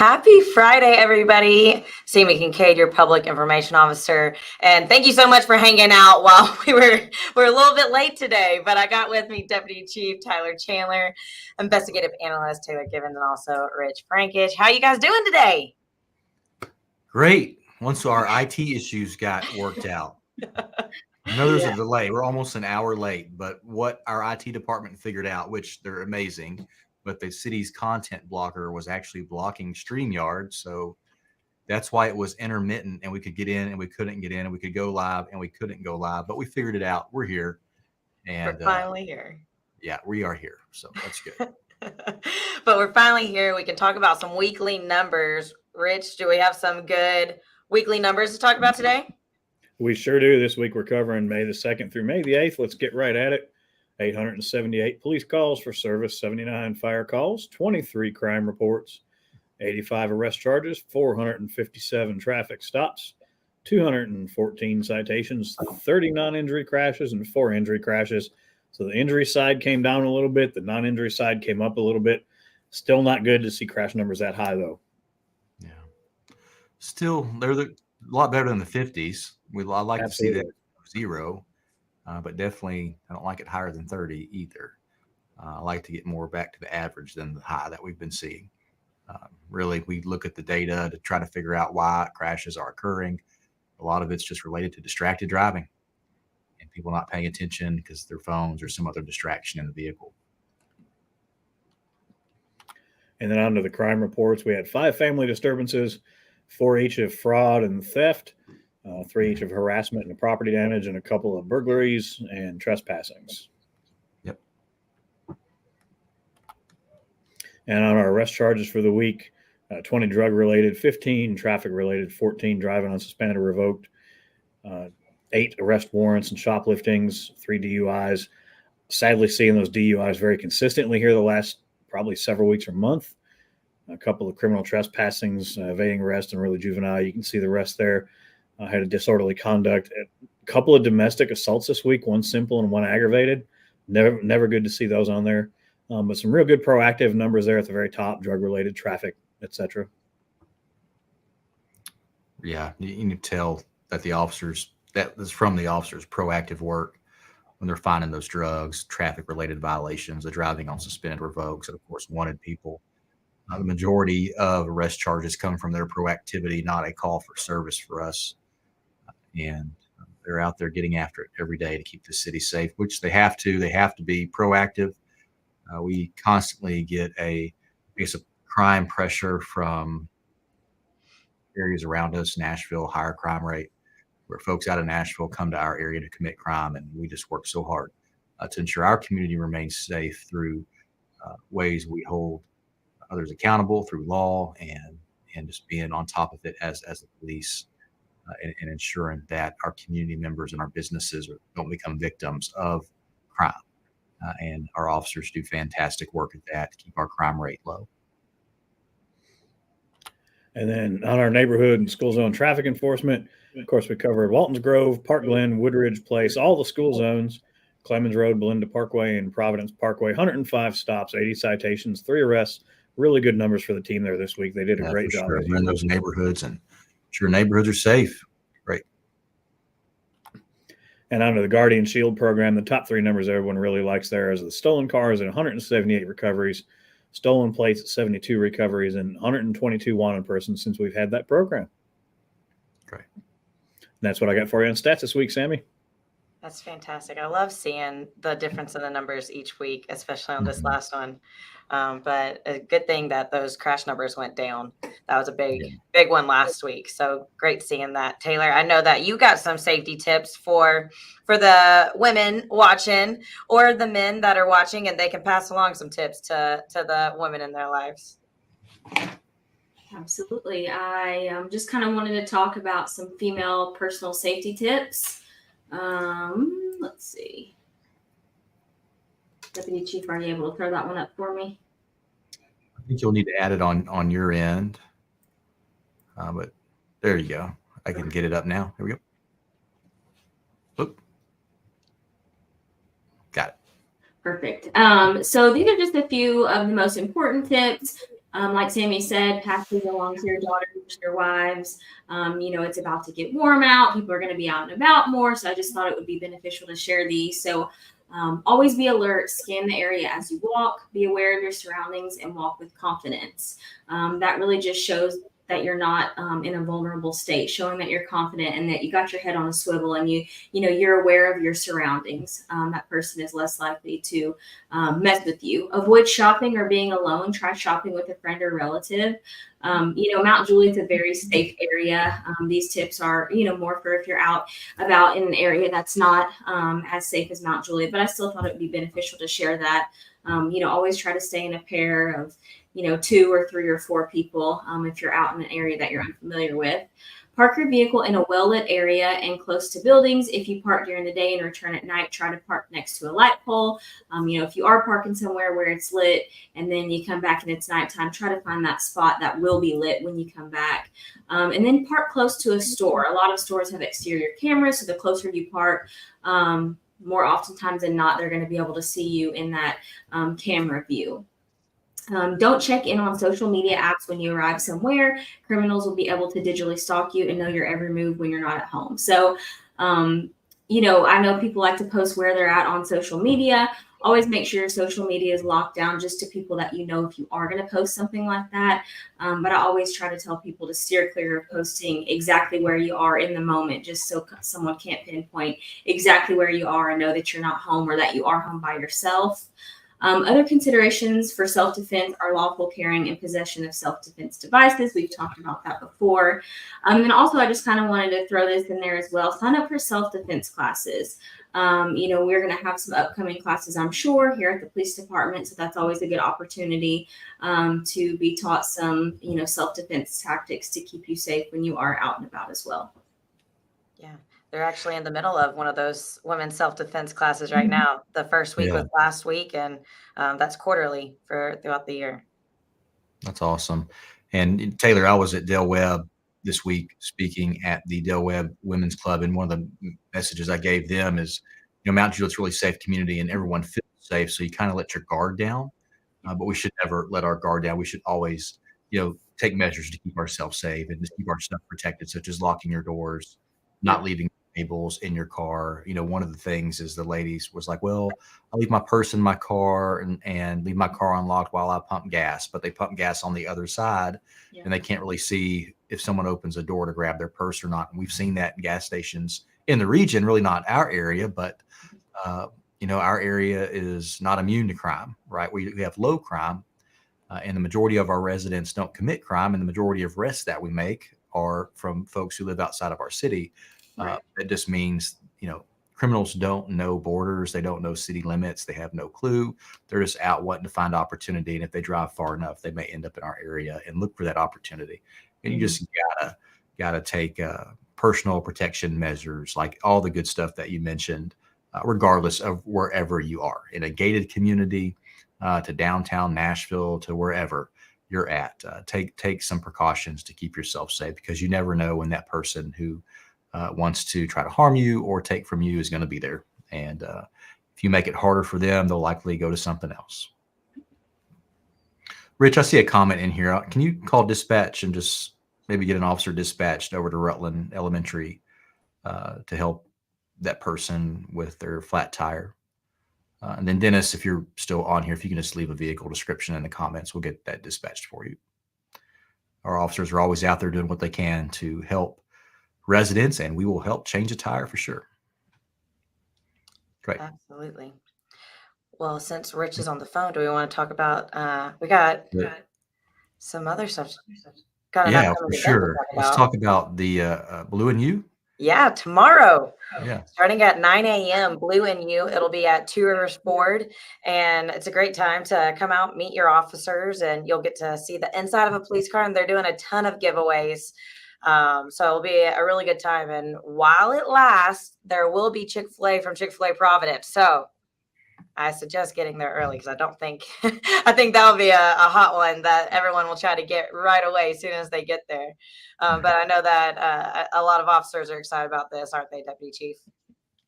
Happy Friday, everybody. Sammy Kincaid, your public information officer. And thank you so much for hanging out while we're a little bit late today. But I got with me Deputy Chief Tyler Chandler, Investigative Analyst Taylor Givens, and also Rich Frankish. How you guys doing today? Great. Once our IT issues got worked out. I know there's a delay. We're almost an hour late, but what our IT department figured out, which they're amazing, but the city's content blocker was actually blocking StreamYard. So that's why it was intermittent, and we could get in and we couldn't get in, and we could go live and we couldn't go live, but we figured it out. We're here. And we're finally here. Yeah, we are here. So that's good. But we're finally here. We can talk about some weekly numbers. Rich, do we have some good weekly numbers to talk about today? We sure do. This week we're covering May the 2nd through May the 8th. Let's get right at it. 878 police calls for service, 79 fire calls, 23 crime reports, 85 arrest charges, 457 traffic stops, 214 citations, 30 non-injury crashes, and 4 injury crashes. So the injury side came down a little bit. The non-injury side came up a little bit. Still not good to see crash numbers that high, though. Yeah. Still, they're a lot better than the 50s. I like Absolutely. To see that 0, but definitely I don't like it higher than 30 either. I like to get more back to the average than the high that we've been seeing. Really, we look at the data to try to figure out why crashes are occurring. A lot of it's just related to distracted driving and people not paying attention because their phones or some other distraction in the vehicle. And then on to the crime reports. We had 5 family disturbances, 4 each of fraud and theft, 3 each of harassment and property damage, and a couple of burglaries and trespassings. Yep. And on our arrest charges for the week, 20 drug-related, 15 traffic-related, 14 driving unsuspended or revoked, 8 arrest warrants and shopliftings, 3 DUIs. Sadly, seeing those DUIs very consistently here the last probably several weeks or month. A couple of criminal trespassings, evading arrest, and really juvenile. You can see the rest there. Had a disorderly conduct. A couple of domestic assaults this week, one simple and one aggravated. Never good to see those on there. But some real good proactive numbers there at the very top, drug-related, traffic, etc. Yeah, you can tell that that is from the officers' proactive work when they're finding those drugs, traffic-related violations, the driving on suspended revokes, and of course, wanted people. The majority of arrest charges come from their proactivity, not a call for service for us. And they're out there getting after it every day to keep the city safe, which they have to. They have to be proactive. We constantly get a crime pressure from areas around us, Nashville, higher crime rate, where folks out of Nashville come to our area to commit crime. And we just work so hard to ensure our community remains safe through ways we hold others accountable through law and just being on top of it as the police and ensuring that our community members and our businesses don't become victims of crime. And our officers do fantastic work at that to keep our crime rate low. And then on our neighborhood and school zone traffic enforcement, of course, we covered Waltons Grove, Park Glen, Woodridge Place, all the school zones, Clemens Road, Belinda Parkway, and Providence Parkway, 105 stops, 80 citations, 3 arrests. Really good numbers for the team there this week. They did a great job. Sure. We're in those neighborhoods, and sure neighborhoods are safe. Great. And under the Guardian Shield program, the top 3 numbers everyone really likes there is the stolen cars at 178 recoveries, stolen plates at 72 recoveries, and 122 wanted persons since we've had that program. Great. And that's what I got for you on stats this week, Sammy. That's fantastic. I love seeing the difference in the numbers each week, especially on this last one. But a good thing that those crash numbers went down. That was a big one last week. So great seeing that. Taylor, I know that you got some safety tips for the women watching or the men that are watching, and they can pass along some tips to the women in their lives. Absolutely. I just kind of wanted to talk about some female personal safety tips. Let's see. Deputy Chief, are you able to throw that one up for me? I think you'll need to add it on your end. But there you go. I can get it up now. Here we go. Oop. Got it. Perfect. So these are just a few of the most important tips. Like Sammy said, pass these along to your daughters, to your wives. It's about to get warm out. People are going to be out and about more. So I just thought it would be beneficial to share these. So always be alert, scan the area as you walk, be aware of your surroundings, and walk with confidence. That really just shows that you're not in a vulnerable state, showing that you're confident and that you got your head on a swivel and you're aware of your surroundings. That person is less likely to mess with you. Avoid shopping or being alone. Try shopping with a friend or relative. Mount Juliet is a very safe area. These tips are, more for if you're out about in an area that's not as safe as Mount Juliet, but I still thought it would be beneficial to share that. Always try to stay in a pair of 2 or 3 or 4 people if you're out in an area that you're unfamiliar with. Park your vehicle in a well-lit area and close to buildings. If you park during the day and return at night, try to park next to a light pole. If you are parking somewhere where it's lit and then you come back and it's nighttime, try to find that spot that will be lit when you come back. And then park close to a store. A lot of stores have exterior cameras, so the closer you park, more oftentimes than not, they're going to be able to see you in that camera view. Don't check in on social media apps when you arrive somewhere. Criminals will be able to digitally stalk you and know your every move when you're not at home. So, I know people like to post where they're at on social media. Always make sure your social media is locked down just to people that you know if you are going to post something like that. But I always try to tell people to steer clear of posting exactly where you are in the moment, just so someone can't pinpoint exactly where you are and know that you're not home or that you are home by yourself. Other considerations for self-defense are lawful carrying and possession of self-defense devices. We've talked about that before. And also, I just kind of wanted to throw this in there as well. Sign up for self-defense classes. We're going to have some upcoming classes, I'm sure, here at the police department. So that's always a good opportunity to be taught some, self-defense tactics to keep you safe when you are out and about as well. Yeah. They're actually in the middle of one of those women's self-defense classes right now. The first week was last week, and that's quarterly for throughout the year. That's awesome. And Taylor, I was at Del Webb this week speaking at the Del Webb Women's Club, and one of the messages I gave them is, Mount Juliet's a really safe community, and everyone feels safe, so you kind of let your guard down. But we should never let our guard down. We should always, take measures to keep ourselves safe and to keep our stuff protected, such as locking your doors, not leaving tables in your car. One of the things is the ladies was like, well, I leave my purse in my car and leave my car unlocked while I pump gas, but they pump gas on the other side and they can't really see if someone opens a door to grab their purse or not. And we've seen that in gas stations in the region, really not our area, but our area is not immune to crime, right? We have low crime and the majority of our residents don't commit crime. And the majority of arrests that we make are from folks who live outside of our city. It just means, criminals don't know borders. They don't know city limits. They have no clue. They're just out wanting to find opportunity. And if they drive far enough, they may end up in our area and look for that opportunity. And you just gotta take personal protection measures, like all the good stuff that you mentioned, regardless of wherever you are, in a gated community, to downtown Nashville, to wherever you're at. Take some precautions to keep yourself safe, because you never know when that person who wants to try to harm you or take from you is going to be there. And if you make it harder for them, they'll likely go to something else. Rich, I see a comment in here. Can you call dispatch and just maybe get an officer dispatched over to Rutland Elementary to help that person with their flat tire? And then Dennis, if you're still on here, if you can just leave a vehicle description in the comments, we'll get that dispatched for you. Our officers are always out there doing what they can to help residents, and we will help change a tire for sure. Great. Absolutely. Well, since Rich is on the phone, do we want to talk about, we got some other stuff. Yeah, for sure. Let's talk about the Blue and You. Yeah, tomorrow. Yeah. Starting at 9 a.m., Blue and You. It'll be at Two Rivers Ford, and it's a great time to come out, meet your officers, and you'll get to see the inside of a police car, and they're doing a ton of giveaways. So it'll be a really good time. And while it lasts, there will be Chick-fil-A from Chick-fil-A Providence. So I suggest getting there early, because I think that'll be a hot one that everyone will try to get right away as soon as they get there. But I know that a lot of officers are excited about this, aren't they, Deputy Chief?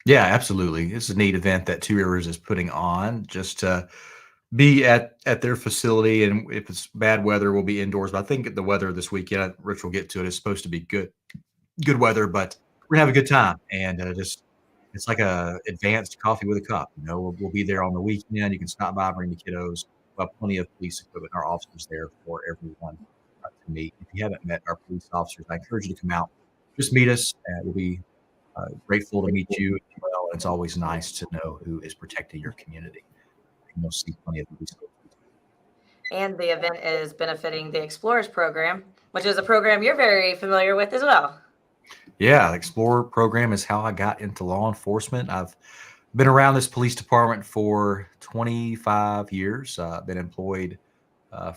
Yeah, absolutely. It's a neat event that Two Rivers is putting on just to be at their facility, and if it's bad weather, we'll be indoors. But I think the weather this weekend, Rich will get to it, is supposed to be good weather, but we're gonna have a good time, and just it's like a advanced coffee with a cup. We'll be there on the weekend. You can stop by, bring the kiddos. We'll have plenty of police equipment, our officers there for everyone to meet. If you haven't met our police officers, I encourage you to come out. Just meet us. We'll be grateful to meet you as well. It's always nice to know who is protecting your community. And you'll see plenty of police. And the event is benefiting the Explorers program, which is a program you're very familiar with as well. Yeah, the Explorer program is how I got into law enforcement. I've been around this police department for 25 years. Been employed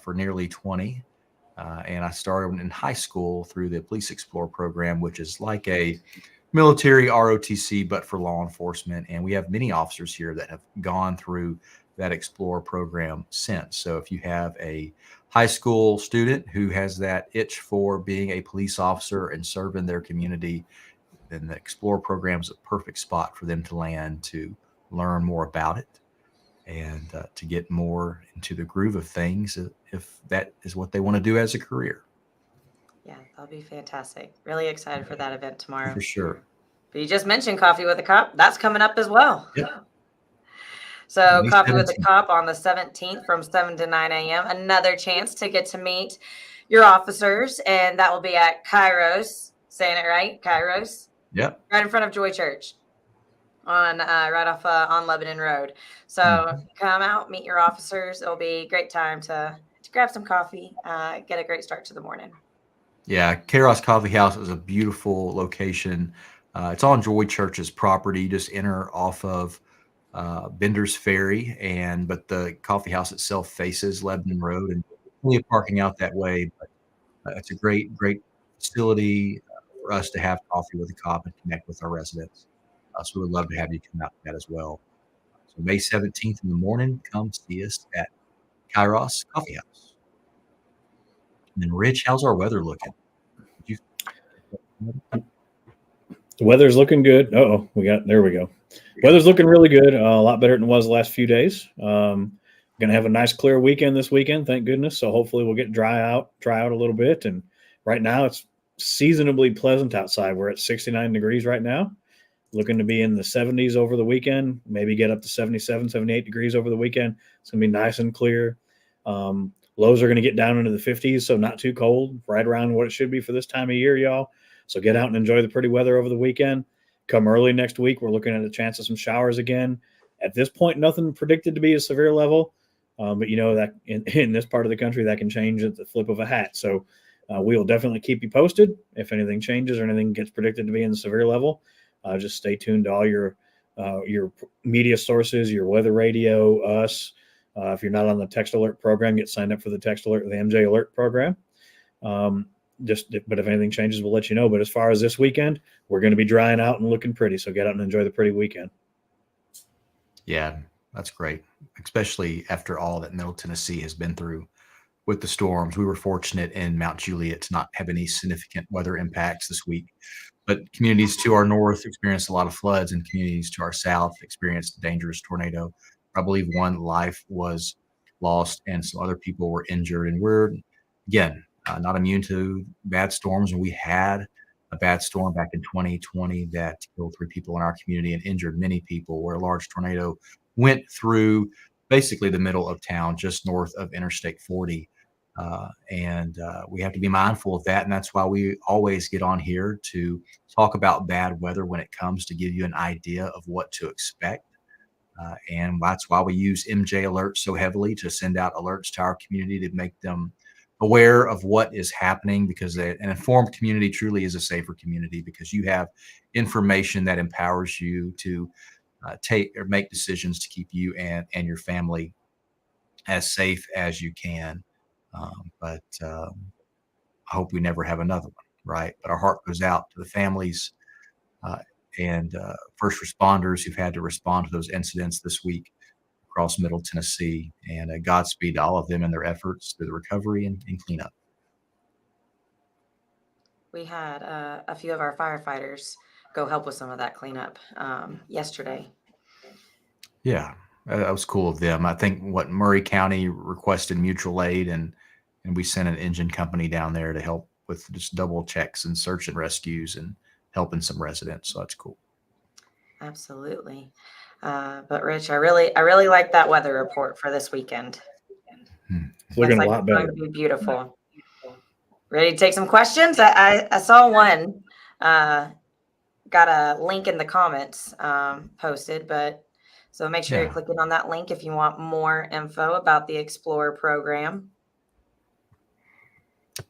for nearly 20. And I started in high school through the Police Explorer program, which is like a military ROTC, but for law enforcement. And we have many officers here that have gone through that Explorer program since. So if you have a high school student who has that itch for being a police officer and serving their community, then the Explorer program is a perfect spot for them to land, to learn more about it, and to get more into the groove of things if that is what they want to do as a career. Yeah, that'll be fantastic. Really excited for that event tomorrow. For sure. But you just mentioned Coffee with a Cop. That's coming up as well. Yep. So May Coffee with a 17th. Cop on the 17th from 7 to 9 a.m. Another chance to get to meet your officers, and that will be at Kairos. Saying it right? Kairos? Yep. Right in front of Joy Church on right off on Lebanon Road. So come out, meet your officers. It'll be a great time to grab some coffee, get a great start to the morning. Yeah, Kairos Coffee House is a beautiful location. It's on Joy Church's property. You just enter off of Bender's Ferry, but the coffee house itself faces Lebanon Road, and plenty of parking out that way. But it's a great facility for us to have coffee with a cop and connect with our residents. So we would love to have you come out to that as well. So May 17th in the morning, come see us at Kairos Coffee House. And then, Rich, how's our weather looking? The weather's looking good. There we go. Weather's looking really good. A lot better than it was the last few days. Going to have a nice clear weekend this weekend, thank goodness. So hopefully we'll get dry out a little bit. And right now it's seasonably pleasant outside. We're at 69 degrees right now. Looking to be in the 70s over the weekend, maybe get up to 77, 78 degrees over the weekend. It's going to be nice and clear. Lows are going to get down into the 50s, so not too cold, right around what it should be for this time of year, y'all. So get out and enjoy the pretty weather over the weekend. Come early next week, we're looking at a chance of some showers again. At this point, nothing predicted to be a severe level, but you know that in this part of the country, that can change at the flip of a hat. So we will definitely keep you posted if anything changes or anything gets predicted to be in the severe level. Just stay tuned to all your media sources, your weather radio, us. If you're not on the text alert program, get signed up for the text alert, the MJ alert program. But if anything changes, we'll let you know. But as far as this weekend, we're going to be drying out and looking pretty. So get out and enjoy the pretty weekend. Yeah, that's great, especially after all that Middle Tennessee has been through with the storms. We were fortunate in Mount Juliet to not have any significant weather impacts this week. But communities to our north experienced a lot of floods, and communities to our south experienced a dangerous tornado. I believe one life was lost and some other people were injured. And we're, again, not immune to bad storms. And we had a bad storm back in 2020 that killed 3 people in our community and injured many people, where a large tornado went through basically the middle of town, just north of Interstate 40. We have to be mindful of that. And that's why we always get on here to talk about bad weather when it comes, to give you an idea of what to expect. And that's why we use MJ alerts so heavily, to send out alerts to our community, to make them aware of what is happening, because an informed community truly is a safer community, because you have information that empowers you to take or make decisions to keep you and your family as safe as you can. But I hope we never have another one, right? But our heart goes out to the families and first responders who've had to respond to those incidents this week across Middle Tennessee, and Godspeed to all of them in their efforts through the recovery and cleanup. We had a few of our firefighters go help with some of that cleanup yesterday. Yeah, That was cool of them. I think what Murray County requested mutual aid, and we sent an engine company down there to help with just double checks and search and rescues and helping some residents. So that's cool. But Rich, I really like that weather report for this weekend. It's looking a lot better. It's going to be beautiful. Ready to take some questions? I saw one. Got a link in the comments posted, but so make sure you're clicking on that link if you want more info about the Explorer program.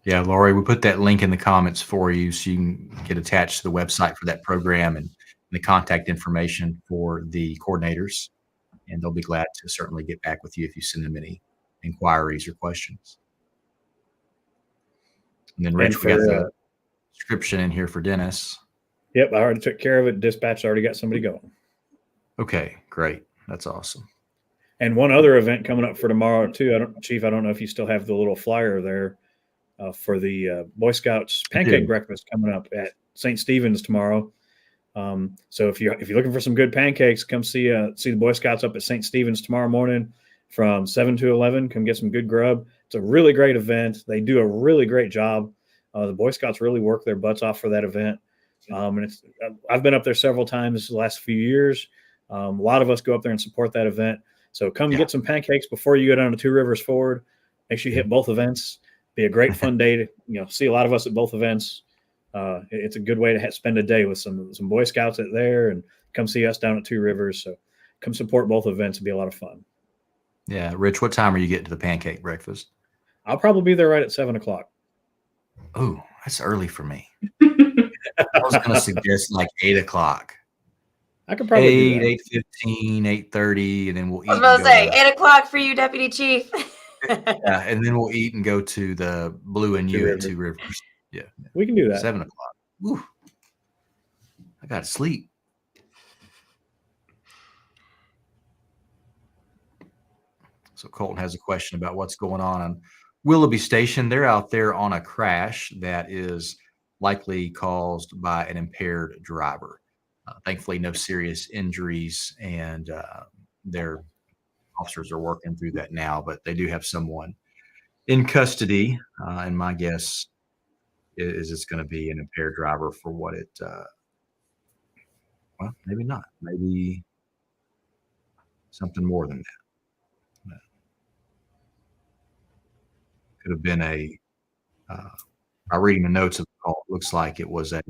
Yeah, Lori, we put that link in the comments for you so you can get attached to the website for that program and the contact information for the coordinators. And they'll be glad to certainly get back with you if you send them any inquiries or questions. And then Rich, we got the description in here for Dennis. Yep, I already took care of it. Dispatch already got somebody going. Okay, great. That's awesome. And one other event coming up for tomorrow too. Chief, I don't know if you still have the little flyer there for the Boy Scouts pancake breakfast coming up at St. Stephen's tomorrow. So if you're looking for some good pancakes, come see the Boy Scouts up at St. Stephen's tomorrow morning from 7 to 11. Come get some good grub. It's a really great event. They do a really great job. The Boy Scouts really work their butts off for that event. And I've been up there several times the last few years. A lot of us go up there and support that event. So come get some pancakes before you go down to Two Rivers Ford. Make sure you hit both events. Be a great fun day to see a lot of us at both events. It's a good way to spend a day with some Boy Scouts at there, and come see us down at Two Rivers. So come support both events. It'll be a lot of fun. Yeah, Rich, what time are you getting to the pancake breakfast? I'll probably be there right at 7 o'clock. Oh, that's early for me. I was going to suggest like 8 o'clock. I could probably 8:15, 8:30, and then we'll eat. I was about to say 8 o'clock for you, Deputy Chief. Yeah, and then we'll eat and go to the Blue and You at Two Rivers. Yeah, we can do that. 7 o'clock. Woo. I got to sleep. So Colton has a question about what's going on Willoughby Station. They're out there on a crash that is likely caused by an impaired driver. Thankfully, no serious injuries, and their officers are working through that now, but they do have someone in custody, and my guess is it's going to be an impaired driver for what it, well, maybe not. Maybe something more than that. Could have been by reading the notes of the call, it looks like it was a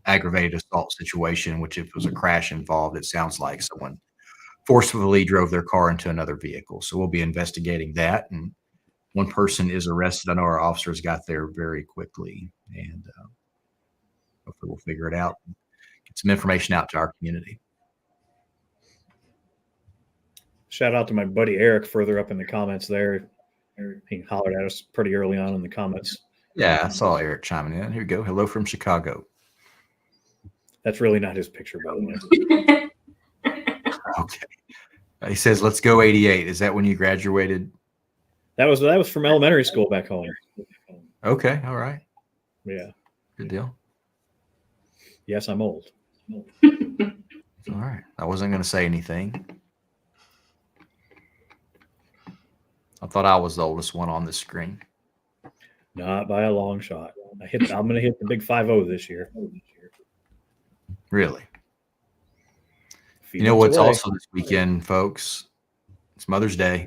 aggravated assault situation, which if it was a crash involved, it sounds like someone forcefully drove their car into another vehicle. So we'll be investigating that. And one person is arrested. I know our officers got there very quickly, and hopefully we'll figure it out and get some information out to our community. Shout out to my buddy Eric further up in the comments there. He hollered at us pretty early on in the comments. Yeah, I saw Eric chiming in. Here we go. Hello from Chicago. That's really not his picture, by the way. Okay. He says, let's go 88. Is that when you graduated? That was from elementary school back home. Okay. All right. Yeah. Good deal. Yes, I'm old. All right. I wasn't going to say anything. I thought I was the oldest one on this screen. Not by a long shot. I'm going to hit the big 5-0 this year. Really? You know what's also this weekend, folks? It's Mother's Day.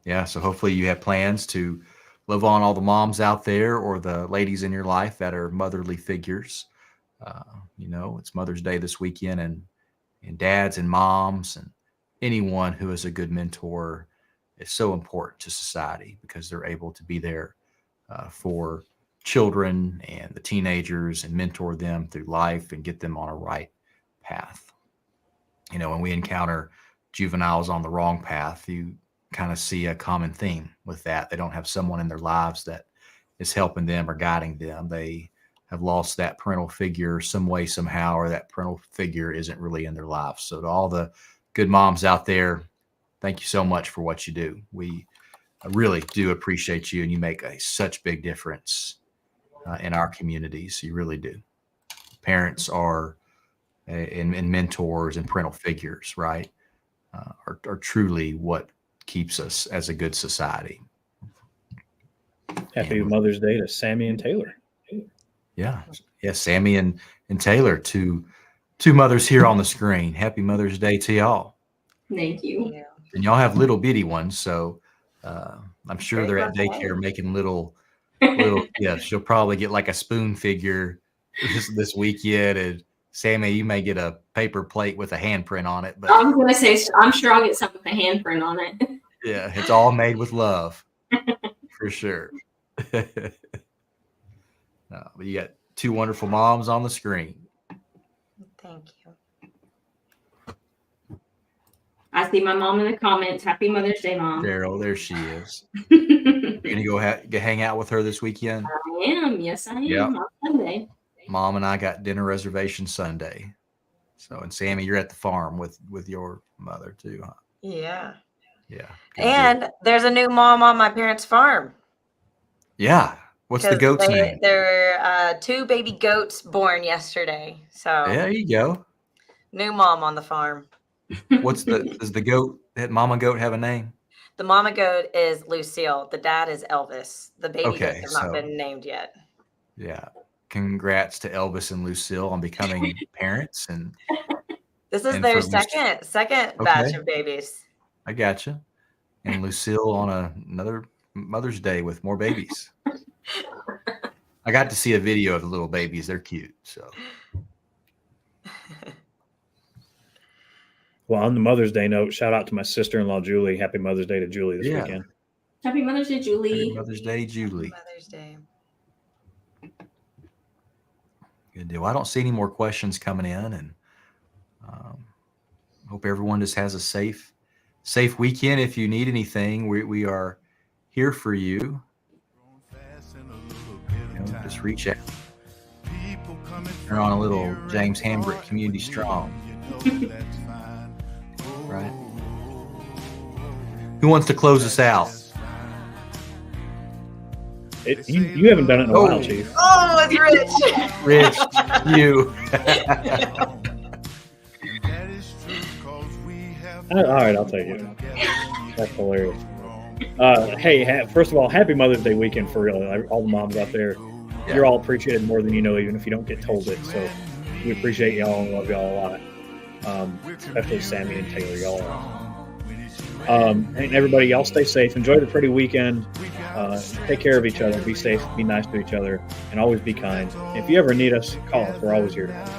Yeah, so hopefully you have plans to love on all the moms out there or the ladies in your life that are motherly figures. It's Mother's Day this weekend, and dads and moms and anyone who is a good mentor is so important to society because they're able to be there for children and the teenagers and mentor them through life and get them on a right path. When we encounter juveniles on the wrong path, you kind of see a common theme with that. They don't have someone in their lives that is helping them or guiding them. They have lost that parental figure some way, somehow, or that parental figure isn't really in their lives. So to all the good moms out there, thank you so much for what you do. We really do appreciate you, and you make such big difference in our communities. You really do. Parents are and mentors and parental figures, right, are truly what keeps us as a good society. Happy Mother's Day to Sammy and Taylor. Yeah. Sammy and Taylor, two mothers here on the screen. Happy Mother's Day to y'all. Thank you. Yeah. And y'all have little bitty ones, so I'm sure Very they're at much daycare so. making little gifts. You'll probably get like a spoon figure this weekend, and Sammy, you may get a paper plate with a handprint on it. But I was going to say, I'm sure I'll get something with a handprint on it. yeah, it's all made with love, for sure. But you got two wonderful moms on the screen. Thank you. I see my mom in the comments. Happy Mother's Day, Mom. Daryl, there she is. You're gonna go hang out with her this weekend? I am. Yes, I am. Yep. On Sunday. Mom and I got dinner reservation Sunday. So, and Sammy, you're at the farm with your mother too, huh? Yeah. Yeah. And there's a new mom on my parents' farm. Yeah. What's the goat's name? There were 2 baby goats born yesterday. So there you go. New mom on the farm. Does that mama goat have a name? The mama goat is Lucille. The dad is Elvis. The baby goats have not been named yet. Yeah. Congrats to Elvis and Lucille on becoming parents. And this is their second batch of babies. I gotcha. And Lucille on another Mother's Day with more babies. I got to see a video of the little babies. They're cute. So. Well, on the Mother's Day note, shout out to my sister-in-law, Julie. Happy Mother's Day to Julie this weekend. Happy Mother's Day, Julie. Happy Mother's Day, Julie. Mother's Day. Good deal. I don't see any more questions coming in, and hope everyone just has a safe weekend. If you need anything, we are here for you. Just reach out. Turn on a little James Hambrick Community Strong. Right. Who wants to close us out? You haven't done it in a while, Chief. Oh, it's Rich. Rich, you. All right, I'll take it. That's hilarious. Hey, first of all, happy Mother's Day weekend for real. All the moms out there. Yeah. You're all appreciated more than you know, even if you don't get told it. So we appreciate y'all and love y'all a lot. Especially Sammy and Taylor, y'all are awesome. And everybody, y'all stay safe. Enjoy the pretty weekend. Take care of each other. Be safe. Be nice to each other. And always be kind. If you ever need us, call us. We're always here to help.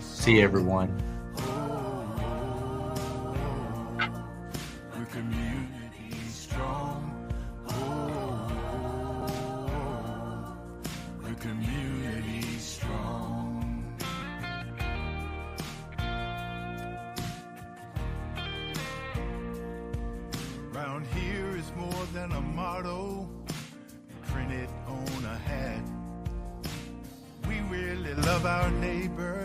See everyone. Round here is more than a motto printed on a hat. We really love our neighbor.